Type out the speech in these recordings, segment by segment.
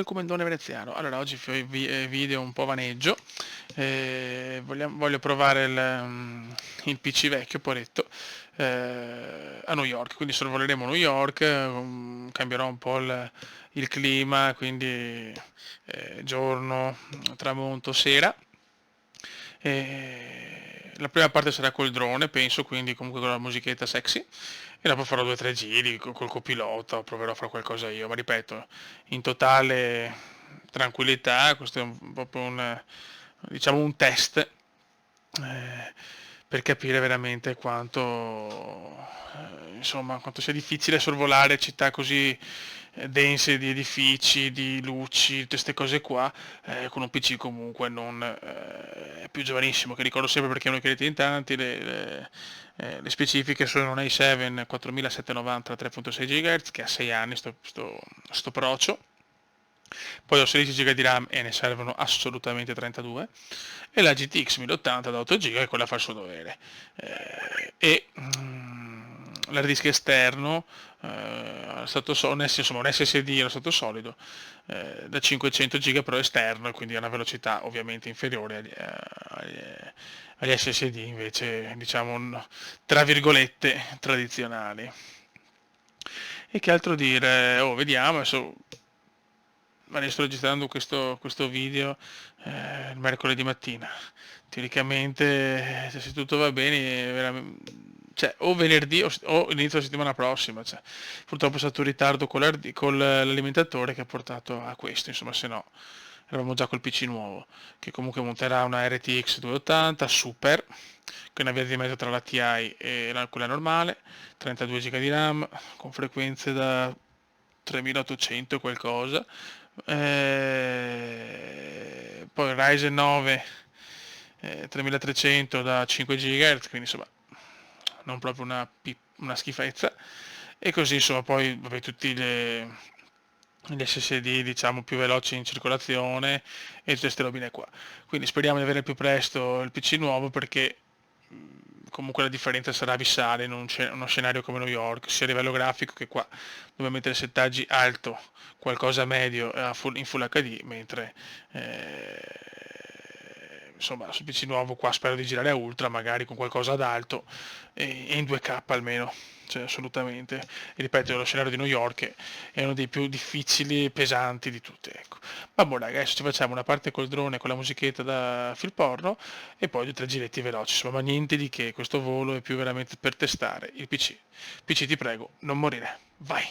Il comandone veneziano. Allora, oggi video un po' vaneggio. Voglio provare il PC vecchio, poretto, a New York. Quindi sorvoleremo New York, cambierò un po' il clima, quindi giorno, tramonto, sera. La prima parte sarà col drone, penso, quindi comunque con la musichetta sexy. E dopo farò 2 o 3 giri col copilota, proverò a fare qualcosa io, ma ripeto, in totale tranquillità, questo è proprio diciamo un test, per capire veramente insomma, quanto sia difficile sorvolare città così dense di edifici, di luci, tutte queste cose qua, con un PC comunque non più giovanissimo, che ricordo sempre perché uno crediti in tanti, le specifiche sono un i7 4790 3.6 GHz che ha 6 anni sto procio. Poi ho 16 GB di RAM e ne servono assolutamente 32, e la GTX 1080 da 8 GB, quella fa il suo dovere. L'hard disk esterno, insomma un SSD allo stato solido, da 500 GB però esterno, quindi a una velocità ovviamente inferiore agli SSD invece, diciamo, tra virgolette, tradizionali. E che altro dire? Oh, vediamo, adesso sto registrando questo video il mercoledì mattina. Teoricamente, se tutto va bene, cioè, o venerdì o inizio la settimana prossima. Cioè. Purtroppo è stato un ritardo con l'alimentatore che ha portato a questo, insomma, se no eravamo già col PC nuovo, che comunque monterà una RTX 280 Super, che è una via di mezzo tra la TI e quella normale, 32 GB di RAM, con frequenze da 3800 e qualcosa, poi Ryzen 9 3300 da 5 GHz, quindi insomma non proprio una schifezza, e così insomma poi vabbè, gli SSD diciamo più veloci in circolazione e tutte queste robine qua. Quindi speriamo di avere più presto il PC nuovo, perché comunque la differenza sarà abissale in uno scenario come New York, sia a livello grafico che qua, dove mettere settaggi alto, qualcosa medio in Full HD, mentre insomma sul PC nuovo qua spero di girare a ultra, magari con qualcosa ad alto e in 2K almeno, cioè assolutamente. E ripeto, lo scenario di New York è uno dei più difficili e pesanti di tutti, ecco. Ma buon ragazzi, adesso ci facciamo una parte col drone con la musichetta da film porno e poi 2 o 3 giretti veloci, insomma, ma niente di che, questo volo è più veramente per testare il PC. PC, ti prego, non morire, vai!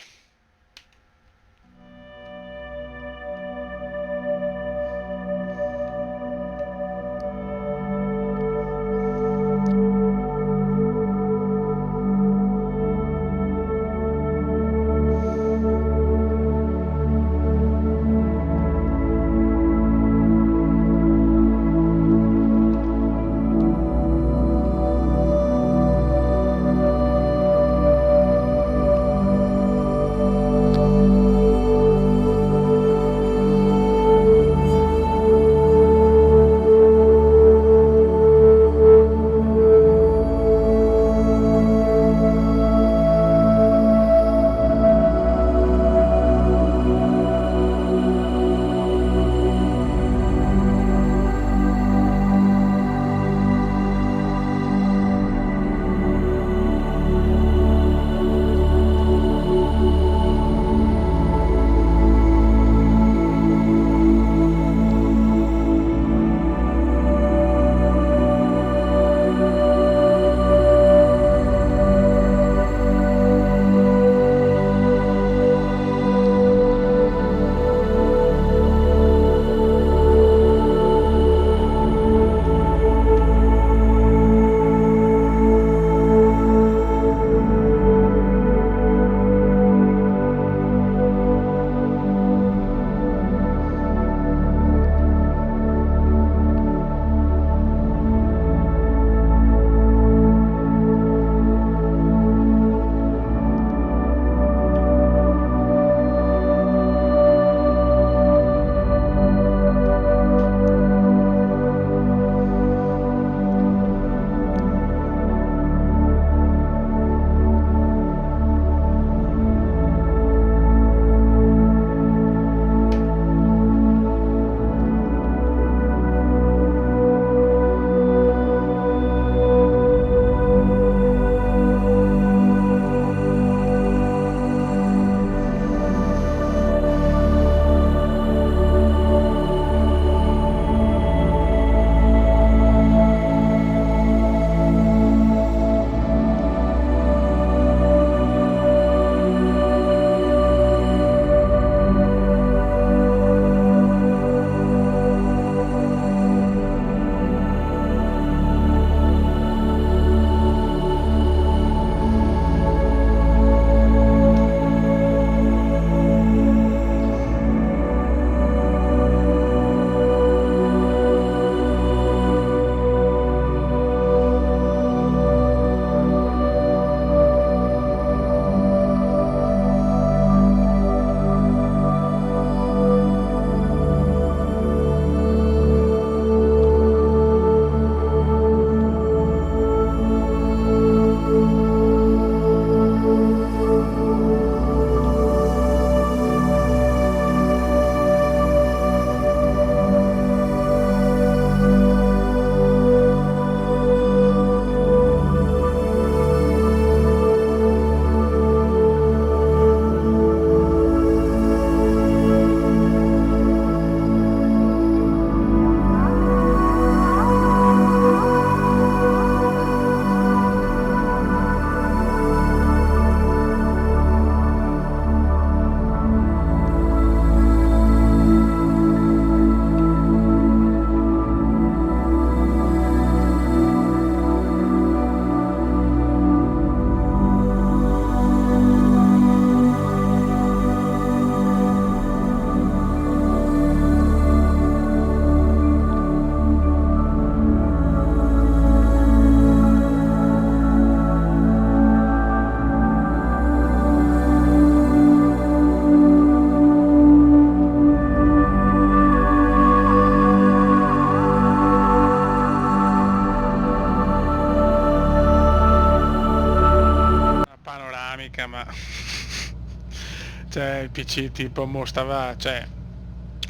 Cioè il PC tipo stava, cioè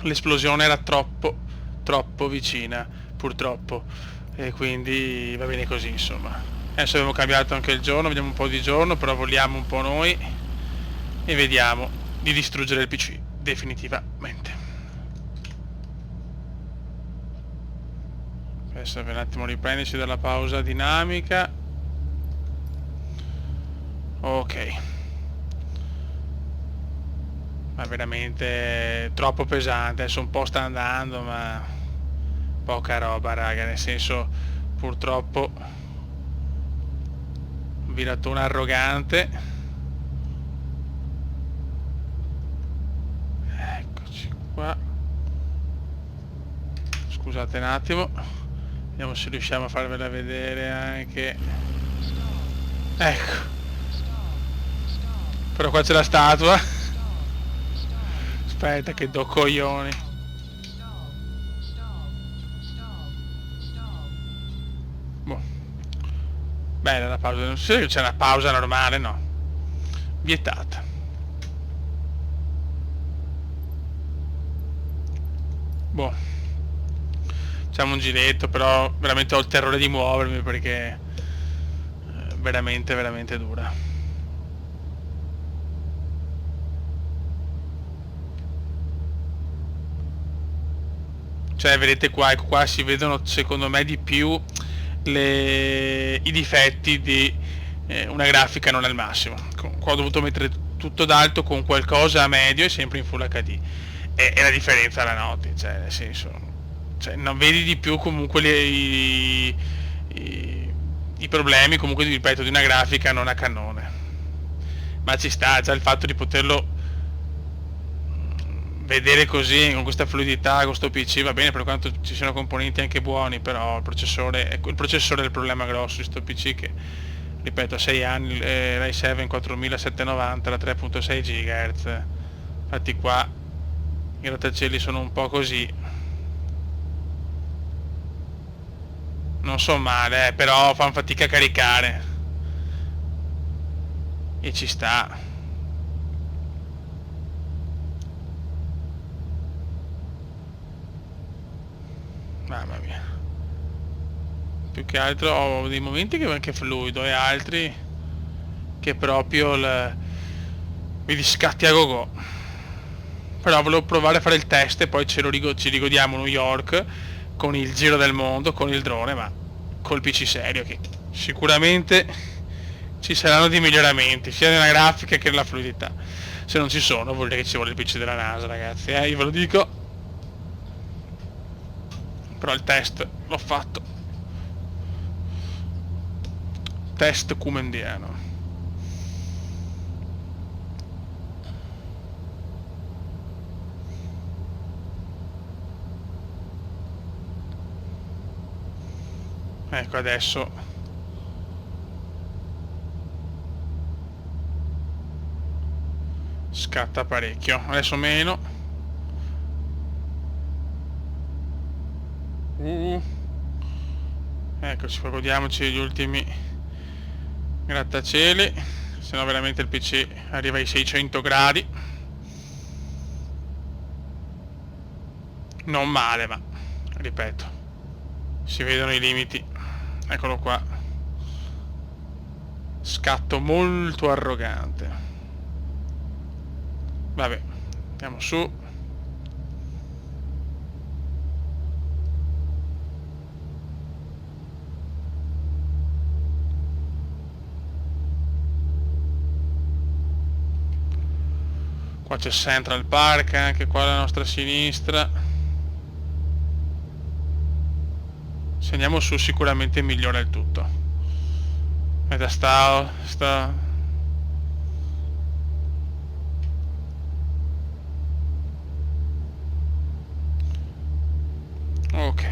l'esplosione era troppo vicina, purtroppo, e quindi va bene così, insomma. Adesso abbiamo cambiato anche il giorno, vediamo un po' di giorno, però vogliamo un po' noi e vediamo di distruggere il PC definitivamente. Adesso un attimo riprenderci dalla pausa dinamica. Ok, ma veramente troppo pesante. Adesso un po' sta andando, ma poca roba, raga, nel senso, purtroppo viratone arrogante. Eccoci qua, scusate un attimo, vediamo se riusciamo a farvela vedere anche. Ecco, però qua c'è la statua. Aspetta che do coglioni. Boh. Bella la pausa, non so se c'è una pausa normale, no. Vietata. Boh. Facciamo un giretto, però veramente ho il terrore di muovermi perché veramente dura. Cioè vedete qua, ecco qua si vedono secondo me di più i difetti di una grafica non al massimo. Qua ho dovuto mettere tutto d'alto con qualcosa a medio e sempre in Full HD, e la differenza la noti, cioè nel senso, cioè, non vedi di più comunque i problemi, comunque ripeto, di una grafica non a cannone, ma ci sta già il fatto di poterlo vedere così con questa fluidità, con questo PC va bene, per quanto ci siano componenti anche buoni, però il processore è il problema grosso di sto PC, che ripeto a 6 anni Ryzen 4790 da 3.6 GHz, infatti qua i grattacieli sono un po' così, non so male, però fanno fatica a caricare e ci sta. Mamma mia, più che altro ho dei momenti che va anche fluido e altri che proprio vedi scatti a gogo. Però volevo provare a fare il test e poi ci rigodiamo New York con il giro del mondo, con il drone, ma col PC serio, che sicuramente ci saranno dei miglioramenti sia nella grafica che nella fluidità. Se non ci sono vuol dire che ci vuole il PC della NASA, ragazzi, io ve lo dico. Però il test l'ho fatto, test kumendiano. Ecco adesso scatta parecchio, adesso meno. Eccoci, poi godiamoci gli ultimi grattacieli, se no veramente il PC arriva ai 600 gradi. Non male, ma ripeto, si vedono i limiti. Eccolo qua, scatto molto arrogante. Vabbè, andiamo su. Qua c'è Central Park, anche qua alla nostra sinistra. Se andiamo su sicuramente migliora il tutto. Ed sta. Ok.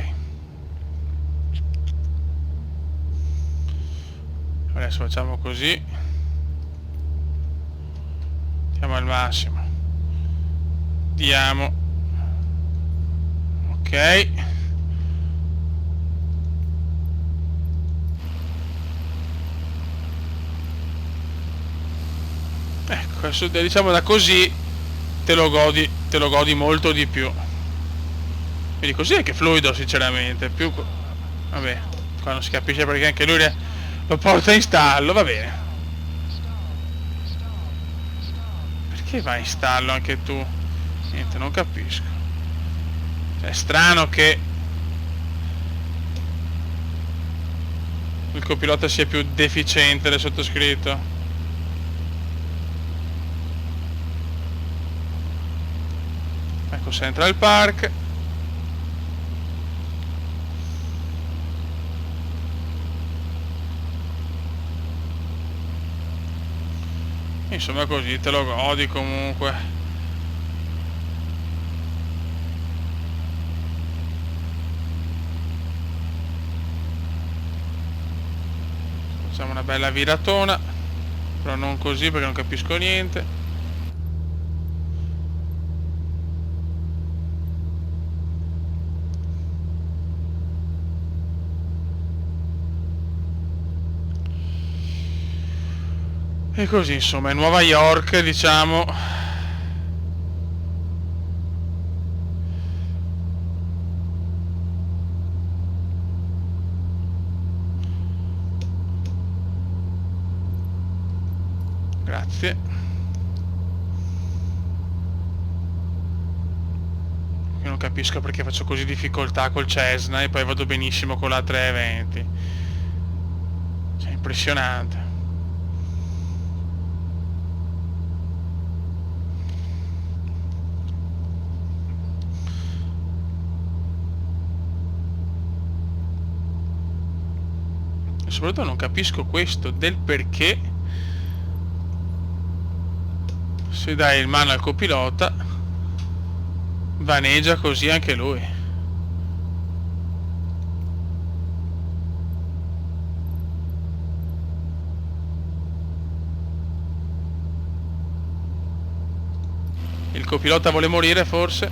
Adesso facciamo così. Siamo al massimo. Diamo. Ok. Ecco, adesso, diciamo da così te lo godi molto di più. Quindi così è che è fluido, sinceramente. Più. Vabbè, qua non si capisce perché anche lui lo porta in stallo, va bene. Perché vai in stallo anche tu? Niente, non capisco. Cioè, è strano che il copilota sia più deficiente del sottoscritto. Ecco Central Park. Insomma così te lo godi comunque. Facciamo una bella viratona. Però non così perché non capisco niente. E così insomma è Nuova York, diciamo. Grazie. Io non capisco perché faccio così difficoltà col Cessna e poi vado benissimo con la 320. Cioè, impressionante. E soprattutto non capisco questo del perché se dai il mano al copilota vaneggia così anche lui. Il copilota vuole morire forse?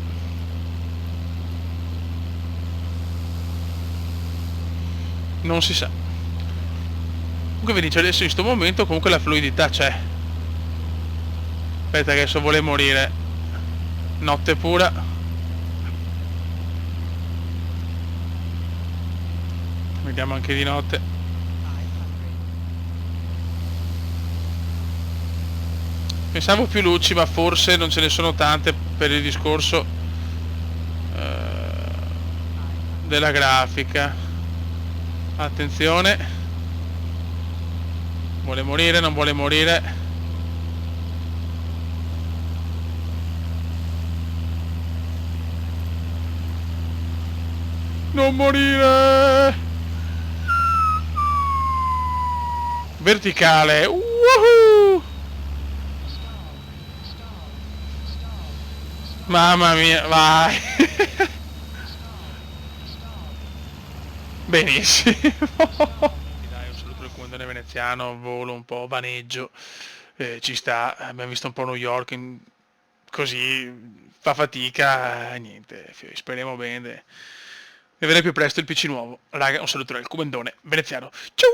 Non si sa. Comunque vi dice adesso in questo momento comunque la fluidità c'è. Aspetta che adesso vuole morire. Notte pura. Vediamo anche di notte. Pensavo più luci, ma forse non ce ne sono tante per il discorso della grafica. Attenzione. Vuole morire, non vuole morire. Non morire! Verticale. Woohoo! Mamma mia, vai! Benissimo. Dai, un saluto del comandante veneziano, volo un po', vaneggio, ci sta, abbiamo visto un po' New York, così fa fatica, niente, speriamo bene di avere più presto il PC nuovo. Raga, un saluto dal comandante veneziano. Ciao!